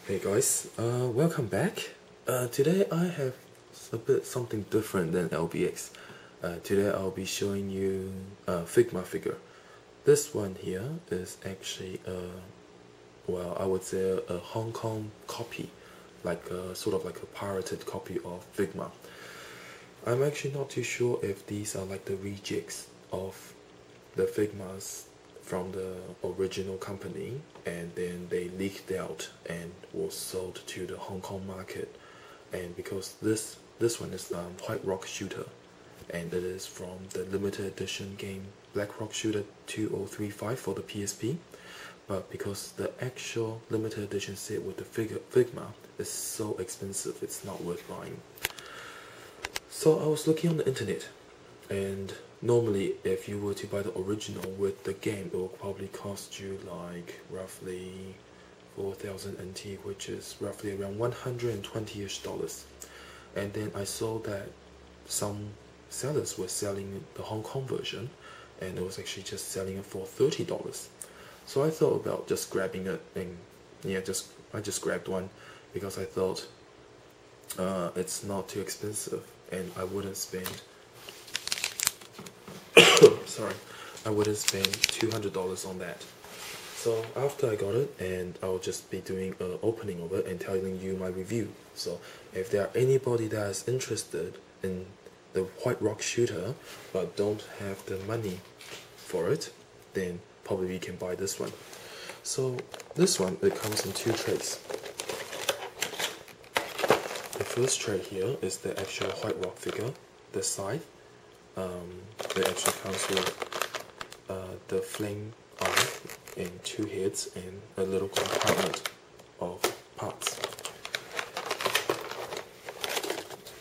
Hey guys, welcome back. Today I have something different than LBX. Today I'll be showing you a Figma figure. This one here is actually well, I would say a Hong Kong copy, like sort of like a pirated copy of Figma. I'm actually not too sure if these are like the rejigs of the Figmas from the original company, and then they leaked out and was sold to the Hong Kong market. And because this one is White Rock Shooter, and it is from the limited edition game Black Rock Shooter 2035 for the PSP. But because the actual limited edition set with the Figma is so expensive, it's not worth buying. So I was looking on the internet, and normally if you were to buy the original with the game, it will probably cost you like roughly 4,000 NT, which is roughly around $120-ish. And then I saw that some sellers were selling the Hong Kong version, and it was actually just selling it for $30. So I thought about just grabbing it, and yeah, I just grabbed one because I thought it's not too expensive, and I wouldn't spend I wouldn't spend $200 on that. So after I got it, and I'll just be doing an opening of it and telling you my review. So if there are anybody that is interested in the White Rock Shooter but don't have the money for it, then probably you can buy this one. So this one, it comes in two trays. The first tray here is the actual White Rock figure, the side. It actually comes with the flame arm and two heads and a little compartment of parts.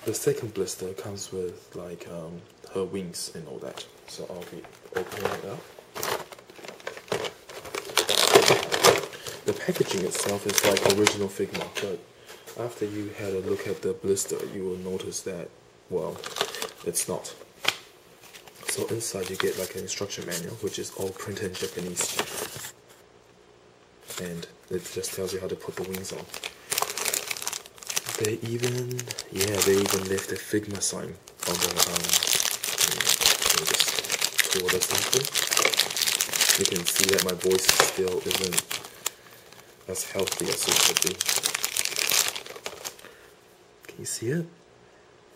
The second blister comes with like her wings and all that. So I'll be opening it up. The packaging itself is like original Figma, but after you had a look at the blister, you will notice that, well, it's not. So inside you get like an instruction manual, which is all printed in Japanese, and it just tells you how to put the wings on. They even left a Figma sign on the let me just pull this open. You can see that my voice still isn't as healthy as it should be. Can you see it?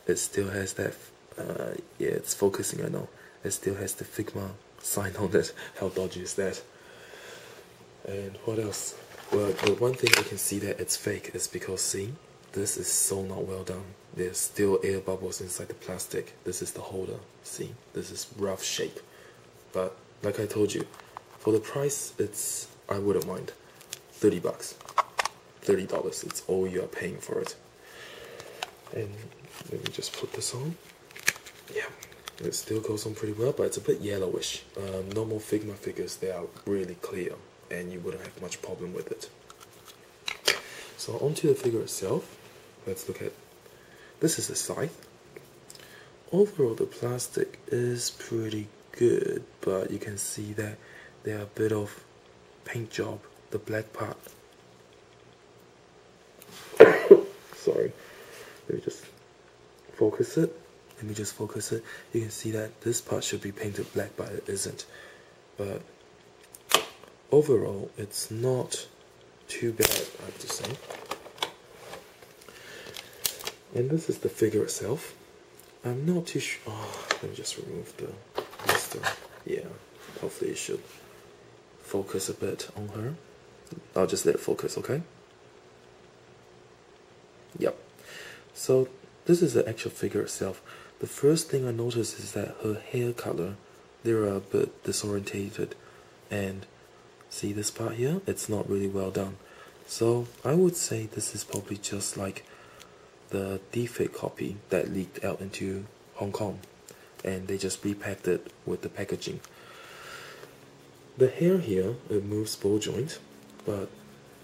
It still has that, yeah, it's focusing, I know. It still has the Figma sign on it. How dodgy is that? And what else? Well, the one thing I can see that it's fake is because, see, this is so not well done. There's still air bubbles inside the plastic. This is the holder. See, this is rough shape. But like I told you, for the price, I wouldn't mind. $30. $30. It's all you are paying for it. And let me just put this on. Yeah, it still goes on pretty well, but it's a bit yellowish. Normal Figma figures, they are really clear, and you wouldn't have much problem with it. So onto the figure itself, let's look at, this is the scythe. Overall, the plastic is pretty good, but you can see that there are a bit of paint job, the black part. Sorry, let me just focus it. You can see that this part should be painted black, but it isn't. But overall, it's not too bad, I have to say. And this is the figure itself. I'm not too sure. Oh, let me just remove the blister. Yeah, hopefully it should focus a bit on her. I'll just let it focus, okay? Yep. So this is the actual figure itself. The first thing I noticed is that her hair color, they're a bit disorientated. And see this part here? It's not really well done. So I would say this is probably just like the Defect copy that leaked out into Hong Kong, and they just repacked it with the packaging. The hair here, it moves ball joint, but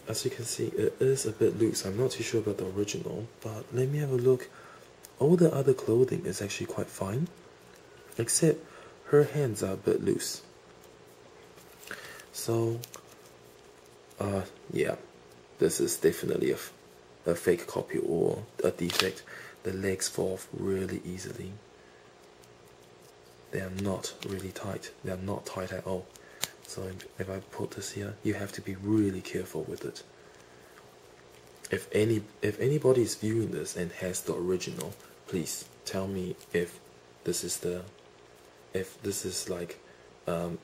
as you can see, it is a bit loose. I'm not too sure about the original, but let me have a look. All the other clothing is actually quite fine, except her hands are a bit loose. So, yeah, this is definitely a fake copy or a defect. The legs fall off really easily. They are not really tight. They are not tight at all. So if I put this here, you have to be really careful with it. If anybody is viewing this and has the original, please tell me if this is like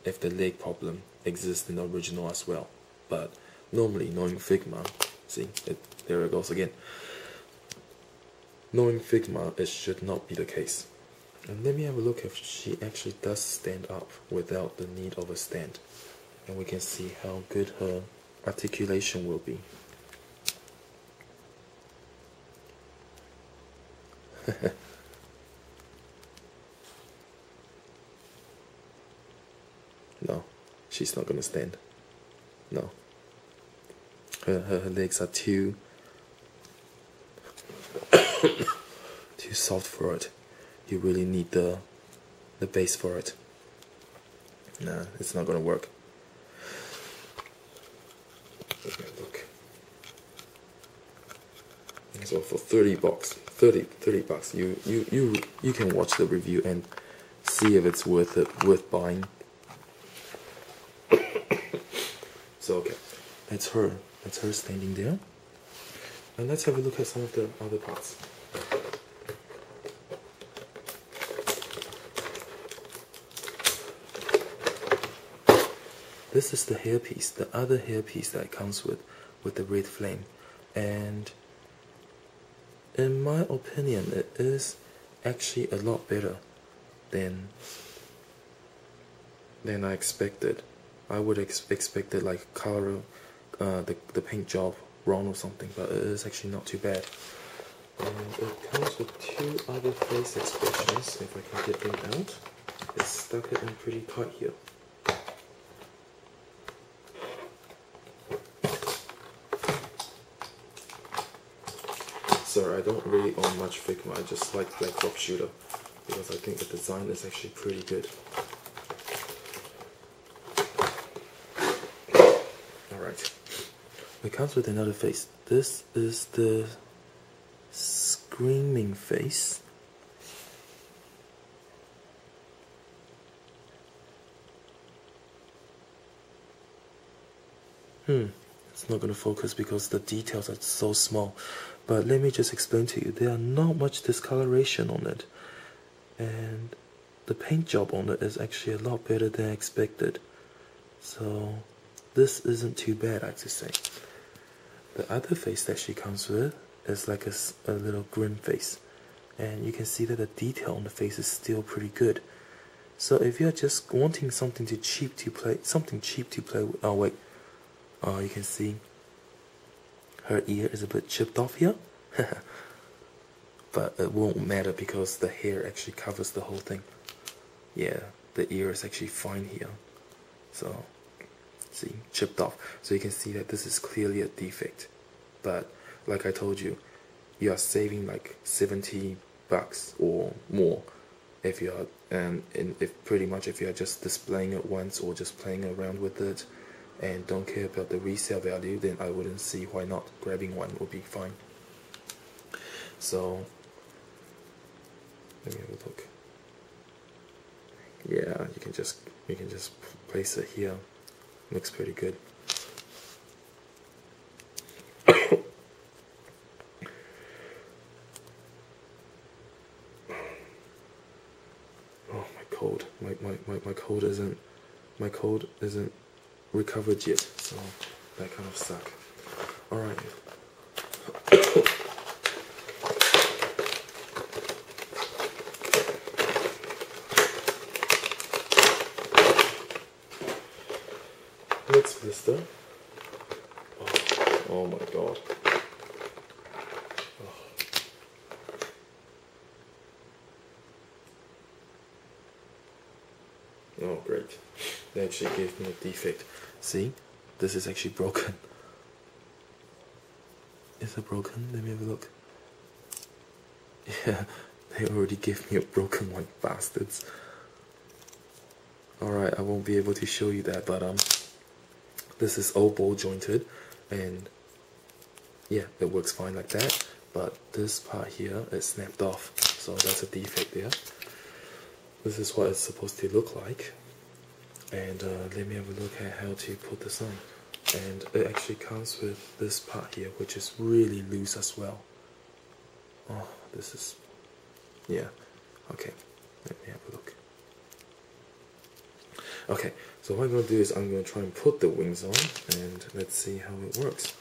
if the leg problem exists in the original as well. But normally, knowing Figma, see, there it goes again. Knowing Figma, it should not be the case. And let me have a look if she actually does stand up without the need of a stand. And we can see how good her articulation will be. No, she's not gonna stand. No. Her legs are too soft for it. You really need the base for it. Nah, it's not gonna work. Look. So for 30 bucks, you can watch the review and see if it's worth buying. So okay, that's her standing there. And let's have a look at some of the other parts. This is the hairpiece, the other hairpiece that comes with the red flame, and in my opinion, it is actually a lot better than I expected. I would expected like color, the paint job wrong or something, but it is actually not too bad. And it comes with two other face expressions. If I can get them out, it's stuck it in pretty tight here. Sorry, I don't really own much Figma. I just like Black Rock Shooter because I think the design is actually pretty good. Alright, it comes with another face. This is the screaming face. It's not going to focus because the details are so small. But let me just explain to you, there are not much discoloration on it. And the paint job on it is actually a lot better than expected. So this isn't too bad, I have to say. The other face that she comes with is like a little grin face. And you can see that the detail on the face is still pretty good. So if you're just wanting something cheap to play with, oh wait, you can see her ear is a bit chipped off here. But it won't matter because the hair actually covers the whole thing. Yeah, the ear is actually fine here. So, see, chipped off. So you can see that this is clearly a defect. But, like I told you, you are saving like 70 bucks or more if you are, if you're just displaying it once or just playing around with it and don't care about the resale value, then I wouldn't see why not. Grabbing one would be fine. So let me have a look. Yeah, you can just place it here. Looks pretty good. Oh, my code. My code isn't recovered yet, so that kind of suck. Alright. Next blister. Oh my god. Oh great. They actually gave me a defect. See? This is actually broken. Is it broken? Let me have a look. Yeah, they already gave me a broken one, bastards. Alright, I won't be able to show you that, but this is all ball jointed, and yeah, it works fine like that, but this part here is snapped off, so that's a defect there. This is what it's supposed to look like, and let me have a look at how to put this on. And it actually comes with this part here, which is really loose as well. Oh, this is, yeah, okay, let me have a look. Okay, so what I'm going to do is I'm going to try and put the wings on, and let's see how it works.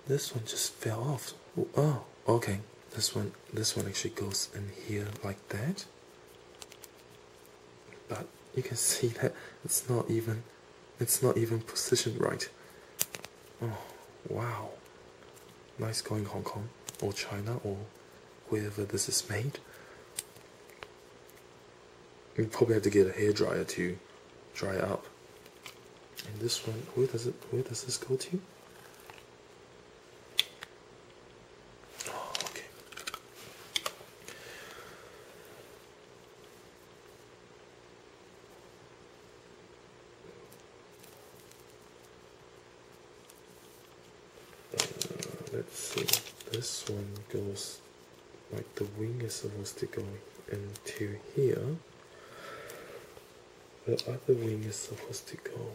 This one just fell off. Oh, okay. This one actually goes in here like that. But you can see that it's not even positioned right. Oh, wow. Nice going, Hong Kong or China or wherever this is made. You probably have to get a hairdryer to dry it up. And this one, where does this go to? Oh, okay. Let's see. This one goes like the wing is supposed to go into here. The other wing is supposed to go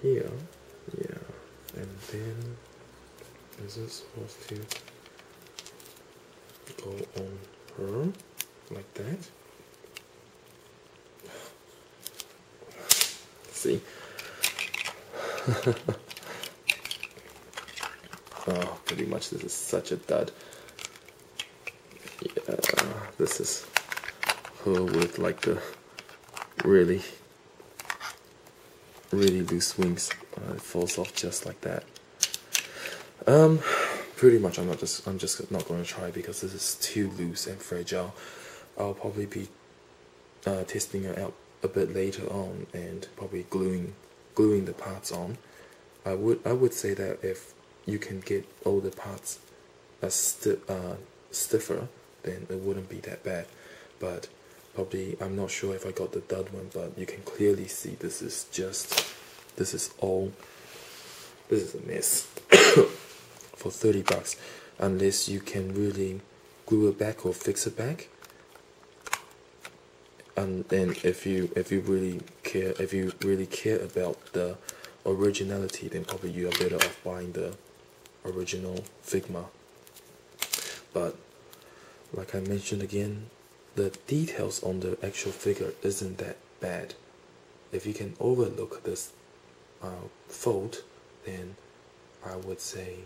here, yeah, and then this is supposed to go on her like that. See? Oh, pretty much this is such a dud. Yeah, this is her with like the really loose wings. It falls off just like that. Pretty much I'm just not going to try because this is too loose and fragile. I'll probably be testing it out a bit later on and probably gluing the parts on. I would say that if you can get all the parts stiffer, then it wouldn't be that bad. But probably, I'm not sure if I got the dud one, but you can clearly see this is a mess for 30 bucks, unless you can really glue it back or fix it back. And then if you really care about the originality, then probably you are better off buying the original Figma. But like I mentioned again, the details on the actual figure isn't that bad. If you can overlook this fold, then I would say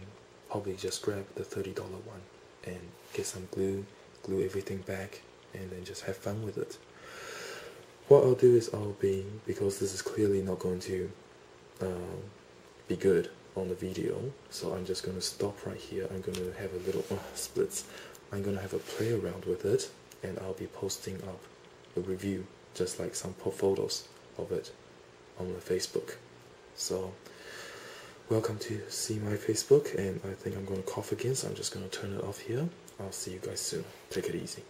probably just grab the $30 one and get some glue everything back, and then just have fun with it. What I'll do is because this is clearly not going to be good on the video, so I'm just going to stop right here. I'm going to have a little splits. I'm going to have a play around with it, and I'll be posting up a review, just like some photos of it on the Facebook. So welcome to see my Facebook, and I think I'm going to cough again, so I'm just going to turn it off here. I'll see you guys soon. Take it easy.